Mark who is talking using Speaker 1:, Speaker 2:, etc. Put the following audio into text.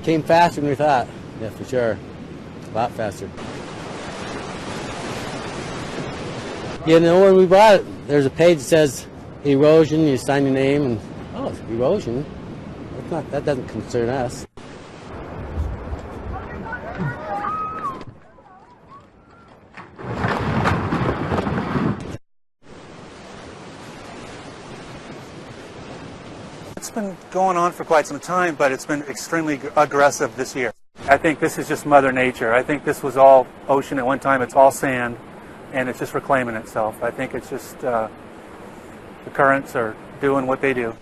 Speaker 1: Came faster than we thought. Yeah, for sure. A lot faster. You know, when we bought it, there's a page that says erosion. You sign your name, and oh, it's erosion. That's not, that doesn't concern us.
Speaker 2: It's been going on for quite some time, but it's been extremely aggressive this year. I think this is just Mother Nature. I think this was all ocean at one time. It's all sand, and it's just reclaiming itself. I think it's just the currents are doing what they do.